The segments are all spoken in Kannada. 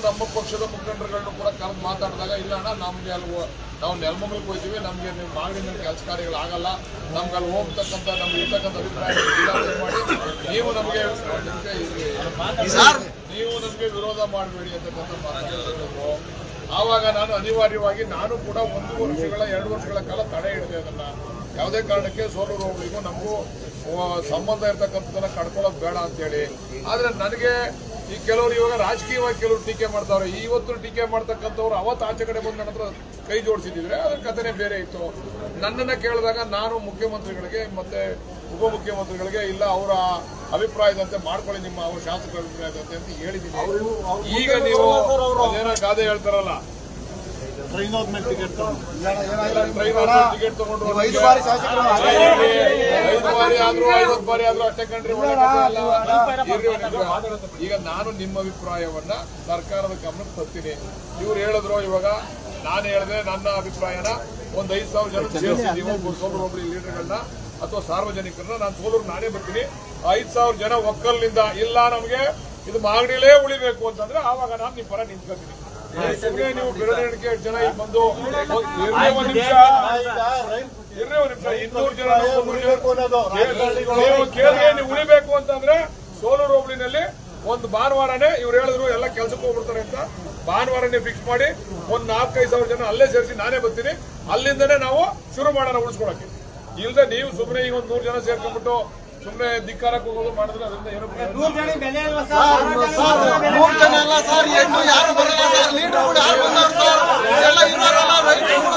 ನಮ್ಮ ಪಕ್ಷದ ಮುಖಂಡರುಗಳನ್ನು ಕೂಡ ಕರೆದು ಮಾತಾಡಿದಾಗ ಇಲ್ಲ ಅಣ್ಣ ನಮ್ಗೆ ಅಲ್ಲಿ ನಾವು ನೆಲಮಂಗಲಕ್ಕೆ ಹೋಗ್ತೀವಿ, ನಮಗೆ ನೀವು ಮಾಗಡಿನ ಕೆಲಸ ಕಾರ್ಯಗಳಾಗಲ್ಲ, ನಮ್ಗೆ ಅಲ್ಲಿ ಹೋಗ್ತಕ್ಕಂಥ ನಮ್ಗೆ ಇರ್ತಕ್ಕಂಥ ಅಭಿಪ್ರಾಯ ಮಾಡಿ ನೀವು ನಮಗೆ ವಿರೋಧ ಮಾಡಬೇಡಿ ಅಂತಕ್ಕಂಥ ಮಾತಾಡಿದ್ರು. ಆವಾಗ ನಾನು ಅನಿವಾರ್ಯವಾಗಿ ನಾನು ಕೂಡ 2 ವರ್ಷಗಳ ಕಾಲ ತಡೆ ಹಿಡಿದೆ. ಅದನ್ನ ಯಾವುದೇ ಕಾರಣಕ್ಕೆ ಸೋಲೂರು ಹೋಬಳಿಗೂ ನಮಗೂ ಸಂಬಂಧ ಇರ್ತಕ್ಕಂಥದ್ದನ್ನ ಕಡ್ಕೊಳ್ಳೋದು ಬೇಡ ಅಂತೇಳಿ. ಆದ್ರೆ ನನಗೆ ಈ ಕೆಲವರು ಇವಾಗ ರಾಜಕೀಯವಾಗಿ ಕೆಲವರು ಟೀಕೆ ಮಾಡ್ತಾವ್ರೆ. ಇವತ್ತು ಟೀಕೆ ಮಾಡ್ತಕ್ಕಂಥವ್ರು ಅವತ್ತು ಆಚೆ ಕಡೆ ಬಂದು ನನ್ನ ಹತ್ರ ಕೈ ಜೋಡಿಸಿದ್ರೆ ಅದ್ರ ಕಥೆನೇ ಬೇರೆ ಇತ್ತು. ನನ್ನನ್ನ ಕೇಳಿದಾಗ ನಾನು ಮುಖ್ಯಮಂತ್ರಿಗಳಿಗೆ ಮತ್ತೆ ಉಪಮುಖ್ಯಮಂತ್ರಿಗಳಿಗೆ ಇಲ್ಲ ಅವರ ಅಭಿಪ್ರಾಯದಂತೆ ಮಾಡ್ಕೊಳ್ಳಿ, ನಿಮ್ಮ ಅವ್ರ ಶಾಸಕರ ಅಭಿಪ್ರಾಯದಂತೆ ಅಂತ ಹೇಳಿದ್ದೀನಿ. ಈಗ ನೀವು ಅದೇನೋ ಗಾದೆ ಹೇಳ್ತಾರಲ್ಲ, ಟ್ರೈನ್ ಟಿಕೆಟ್ ತಗೊಂಡು 5 ಬಾರಿ ಆದ್ರೂ 50 ಬಾರಿ ಆದ್ರೂ ಅಷ್ಟೇ ಕಂಡ್ರಿ. ಈಗ ನಾನು ನಿಮ್ಮ ಅಭಿಪ್ರಾಯವನ್ನ ಸರ್ಕಾರದ ಗಮನಕ್ಕೆ ತರ್ತೀನಿ. ಇವ್ರು ಹೇಳಿದ್ರು, ಇವಾಗ ನಾನು ಹೇಳಿದೆ ನನ್ನ ಅಭಿಪ್ರಾಯನ 5,000 ಜನ ಸೇರಿಸಿ ನೀವು ಸೋಲೂರು ಹೋಬಳಿ ಲೀಡರ್ಗಳನ್ನ ಅಥವಾ ಸಾರ್ವಜನಿಕರನ್ನ ನಾನು ಸೋಲೂರು ನಾನೇ ಬರ್ತೀನಿ. 5,000 ಜನ ಒಕ್ಕಲಿನಿಂದ ಇಲ್ಲ ನಮಗೆ ಇದು ಮಾಗಡಿಲೇ ಉಳಿಬೇಕು ಅಂತಂದ್ರೆ ಆವಾಗ ನಾನು ನಿಮ್ಮ ಪರ ನಿಂತ್ಕೊತೀನಿ. ಸುಮ್ಮನೆ ನೀವು ಬೆರಳಿಕೆ ಜನ ಈಗ ಬಂದು 200 ಜನ 300 ಜನ ನೀವು ಉಳಿಬೇಕು ಅಂತಂದ್ರೆ ಸೋಲೂರು ಹೋಬಳಿನಲ್ಲಿ ಒಂದು ಭಾನುವಾರನೇ ಇವ್ರು ಹೇಳಿದ್ರು ಎಲ್ಲ ಕೆಲಸಕ್ಕೆ ಹೋಗ್ಬಿಡ್ತಾರೆ ಅಂತ. ಭಾನುವಾರನೇ ಫಿಕ್ಸ್ ಮಾಡಿ 4,000-5,000 ಜನ ಅಲ್ಲೇ ಸೇರಿಸಿ ನಾನೇ ಬರ್ತೀನಿ. ಅಲ್ಲಿಂದನೇ ನಾವು ಶುರು ಮಾಡೋಣ ಉಳಿಸ್ಕೊಳಕ್ಕೆ. ಇಲ್ಲದೆ ನೀವು ಸುಮ್ಮನೆ ಈಗ 100 ಜನ ಸೇರ್ಕೊಂಡ್ಬಿಟ್ಟು ಸುಮ್ಮನೆ ಧಿಕ್ಕಾರಕ್ಕೆ ಹೋಗೋದು ಮಾಡಿದ್ರೆ ಅದರಿಂದ ಏನು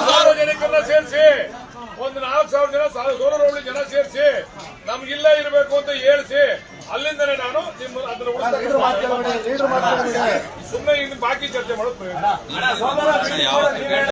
ಸಾರ್ವಜನಿಕರನ್ನ ಸೇರಿಸಿ 4,000 ಜನ ಸೋಲೂರು ಹೋಬಳಿ ಜನ ಸೇರಿಸಿ ನಮ್ಗಿಲ್ಲ ಇರಬೇಕು ಅಂತ ಹೇಳಿಸಿ ಅಲ್ಲಿಂದನೇ ನಾನು ನಿಮ್ಮ ಅದನ್ನ ಸುಮ್ಮನೆ ಇನ್ನು ಬಾಕಿ ಚರ್ಚೆ ಮಾಡೋದು